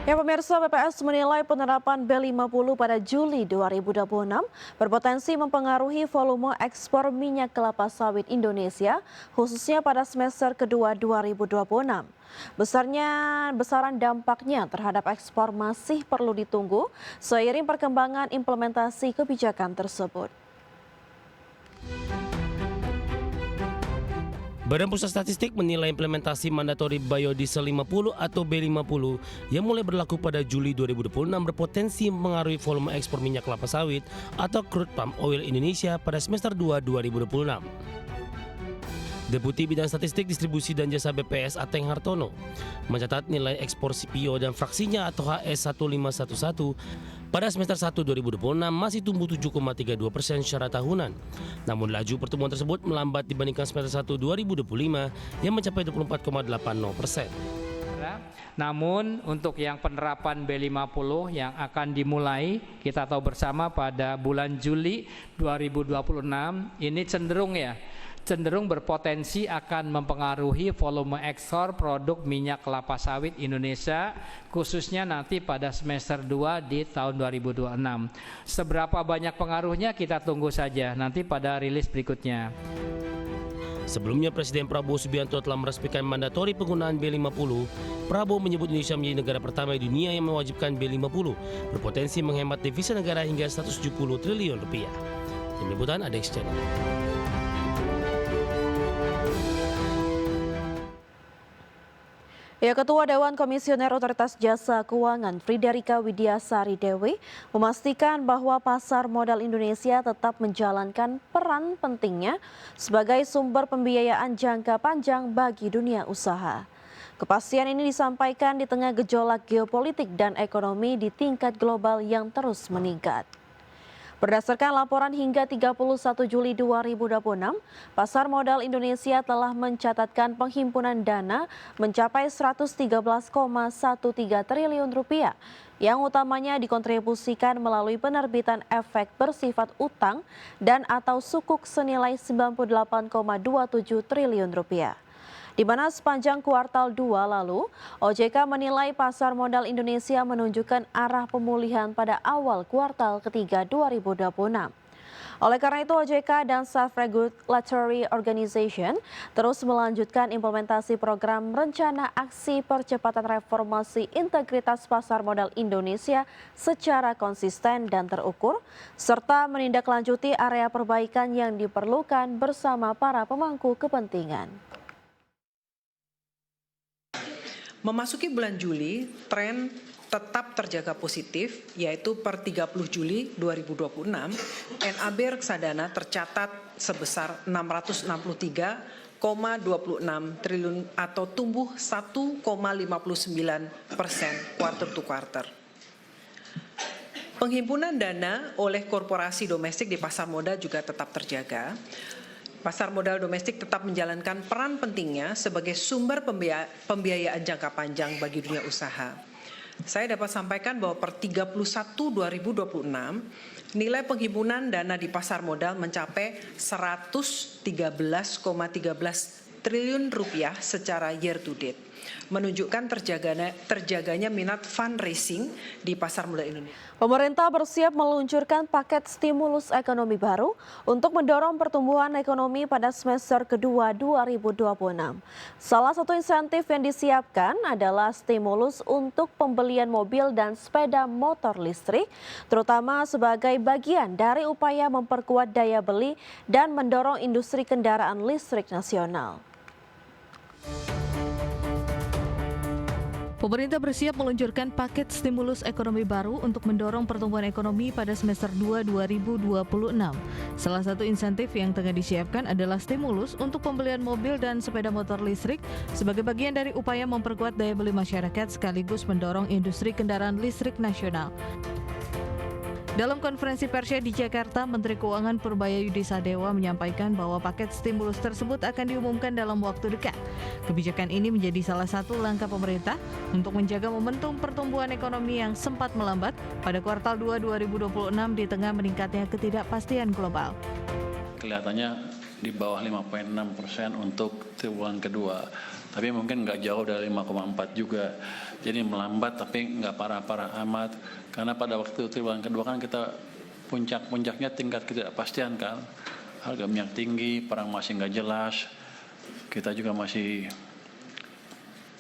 Ya pemirsa, BPS menilai penerapan B50 pada Juli 2026 berpotensi mempengaruhi volume ekspor minyak kelapa sawit Indonesia, khususnya pada semester kedua 2026. Besaran dampaknya terhadap ekspor masih perlu ditunggu seiring perkembangan implementasi kebijakan tersebut. Badan Pusat Statistik menilai implementasi mandatori biodiesel 50 atau B50 yang mulai berlaku pada Juli 2026 berpotensi mempengaruhi volume ekspor minyak kelapa sawit atau crude palm oil Indonesia pada semester 2 2026. Deputi Bidang Statistik Distribusi dan Jasa BPS Ateng Hartono mencatat nilai ekspor CPO dan fraksinya atau HS1511 pada semester 1 2026 masih tumbuh 7,32% secara tahunan. Namun laju pertumbuhan tersebut melambat dibandingkan semester 1 2025 yang mencapai 24,80%. Namun untuk yang penerapan B50 yang akan dimulai kita tahu bersama pada bulan Juli 2026 ini cenderung berpotensi akan mempengaruhi volume ekspor produk minyak kelapa sawit Indonesia khususnya nanti pada semester 2 di tahun 2026. Seberapa banyak pengaruhnya kita tunggu saja nanti pada rilis berikutnya. Sebelumnya Presiden Prabowo Subianto telah meresmikan mandatori penggunaan B50. Prabowo menyebut Indonesia menjadi negara pertama di dunia yang mewajibkan B50, berpotensi menghemat devisa negara hingga 170 triliun rupiah. Tim Liputan ADX Channel. Ya, Ketua Dewan Komisioner Otoritas Jasa Keuangan Friederike Widiasari Dewi memastikan bahwa pasar modal Indonesia tetap menjalankan peran pentingnya sebagai sumber pembiayaan jangka panjang bagi dunia usaha. Kepastian ini disampaikan di tengah gejolak geopolitik dan ekonomi di tingkat global yang terus meningkat. Berdasarkan laporan hingga 31 Juli 2026, pasar modal Indonesia telah mencatatkan penghimpunan dana mencapai 113,13 triliun rupiah, yang utamanya dikontribusikan melalui penerbitan efek bersifat utang dan atau sukuk senilai 98,27 triliun rupiah. Di mana sepanjang kuartal 2 lalu, OJK menilai pasar modal Indonesia menunjukkan arah pemulihan pada awal kuartal ketiga 2026. Oleh karena itu, OJK dan Self-Regulatory Organization terus melanjutkan implementasi program Rencana Aksi Percepatan Reformasi Integritas Pasar Modal Indonesia secara konsisten dan terukur, serta menindaklanjuti area perbaikan yang diperlukan bersama para pemangku kepentingan. Memasuki bulan Juli, tren tetap terjaga positif, yaitu per 30 Juli 2026, NAB reksadana tercatat sebesar 663,26 triliun atau tumbuh 1,59% quarter to quarter. Penghimpunan dana oleh korporasi domestik di pasar modal juga tetap terjaga. Pasar modal domestik tetap menjalankan peran pentingnya sebagai sumber pembiayaan jangka panjang bagi dunia usaha. Saya dapat sampaikan bahwa per 31 2026, nilai penghimpunan dana di pasar modal mencapai 113,13 triliun rupiah secara year to date, menunjukkan terjaganya minat fundraising di pasar modal Indonesia. Pemerintah bersiap meluncurkan paket stimulus ekonomi baru untuk mendorong pertumbuhan ekonomi pada semester kedua 2026. Salah satu insentif yang disiapkan adalah stimulus untuk pembelian mobil dan sepeda motor listrik, terutama sebagai bagian dari upaya memperkuat daya beli dan mendorong industri kendaraan listrik nasional. Pemerintah bersiap meluncurkan paket stimulus ekonomi baru untuk mendorong pertumbuhan ekonomi pada semester 2 2026. Salah satu insentif yang tengah disiapkan adalah stimulus untuk pembelian mobil dan sepeda motor listrik sebagai bagian dari upaya memperkuat daya beli masyarakat sekaligus mendorong industri kendaraan listrik nasional. Dalam konferensi persnya di Jakarta, Menteri Keuangan Purbayayudi Sadewa menyampaikan bahwa paket stimulus tersebut akan diumumkan dalam waktu dekat. Kebijakan ini menjadi salah satu langkah pemerintah untuk menjaga momentum pertumbuhan ekonomi yang sempat melambat pada kuartal 2 2026 di tengah meningkatnya ketidakpastian global. Kelihatannya di bawah 5,6% untuk triwulan kedua. Tapi mungkin nggak jauh dari 5,4 juga. Jadi melambat tapi nggak parah-parah amat. Karena pada waktu triwulan kedua kan kita puncaknya tingkat ketidakpastian kan. Harga minyak tinggi, perang masih nggak jelas. Kita juga masih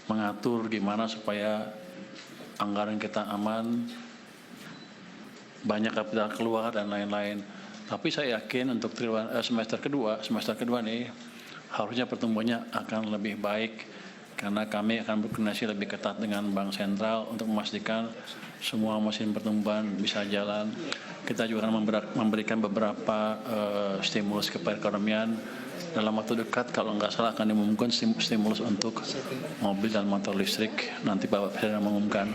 mengatur gimana supaya anggaran kita aman, banyak kapital keluar dan lain-lain. Tapi saya yakin untuk semester kedua nih harusnya pertumbuhannya akan lebih baik karena kami akan berkoordinasi lebih ketat dengan Bank Sentral untuk memastikan semua mesin pertumbuhan bisa jalan. Kita juga akan memberikan beberapa stimulus ke perekonomian. Dalam waktu dekat kalau nggak salah akan diumumkan stimulus untuk mobil dan motor listrik. Nanti Bapak Presiden mengumumkan.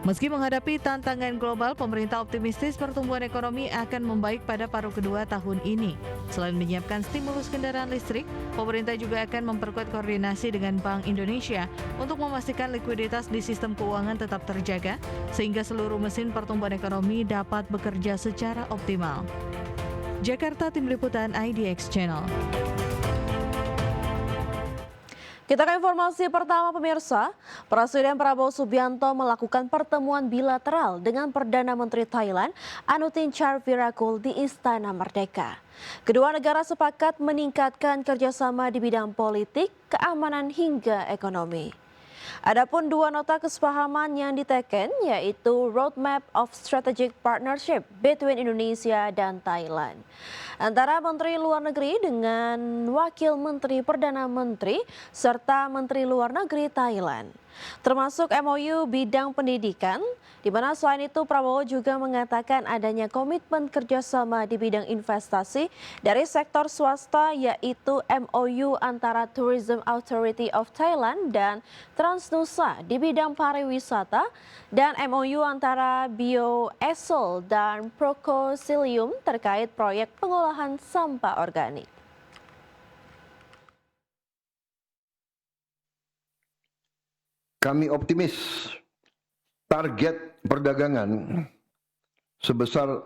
Meski menghadapi tantangan global, pemerintah optimistis pertumbuhan ekonomi akan membaik pada paruh kedua tahun ini. Selain menyiapkan stimulus kendaraan listrik, pemerintah juga akan memperkuat koordinasi dengan Bank Indonesia untuk memastikan likuiditas di sistem keuangan tetap terjaga, sehingga seluruh mesin pertumbuhan ekonomi dapat bekerja secara optimal. Jakarta, Tim Liputan IDX Channel. Kita ke informasi pertama pemirsa, Presiden Prabowo Subianto melakukan pertemuan bilateral dengan Perdana Menteri Thailand Anutin Charnvirakul di Istana Merdeka. Kedua negara sepakat meningkatkan kerjasama di bidang politik, keamanan hingga ekonomi. Adapun dua nota kesepahaman yang diteken yaitu Roadmap of Strategic Partnership between Indonesia dan Thailand. Antara Menteri Luar Negeri dengan Wakil Menteri Perdana Menteri serta Menteri Luar Negeri Thailand. Termasuk MOU bidang pendidikan, di mana selain itu Prabowo juga mengatakan adanya komitmen kerjasama di bidang investasi dari sektor swasta yaitu MOU antara Tourism Authority of Thailand dan Transnusa di bidang pariwisata dan MOU antara Bioesol dan Procosilium terkait proyek pengolahan sampah organik. Kami optimis target perdagangan sebesar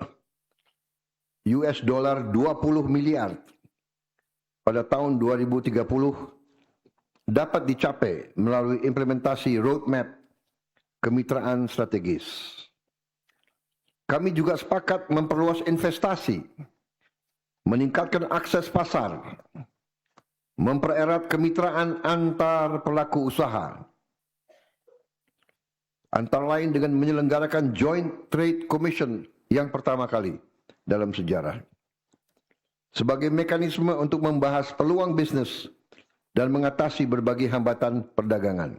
US$ 20 miliar pada tahun 2030 dapat dicapai melalui implementasi roadmap kemitraan strategis. Kami juga sepakat memperluas investasi, meningkatkan akses pasar, mempererat kemitraan antar pelaku usaha, antara lain dengan menyelenggarakan Joint Trade Commission yang pertama kali dalam sejarah. Sebagai mekanisme untuk membahas peluang bisnis dan mengatasi berbagai hambatan perdagangan.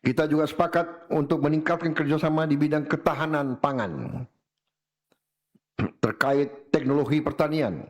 Kita juga sepakat untuk meningkatkan kerjasama di bidang ketahanan pangan terkait teknologi pertanian,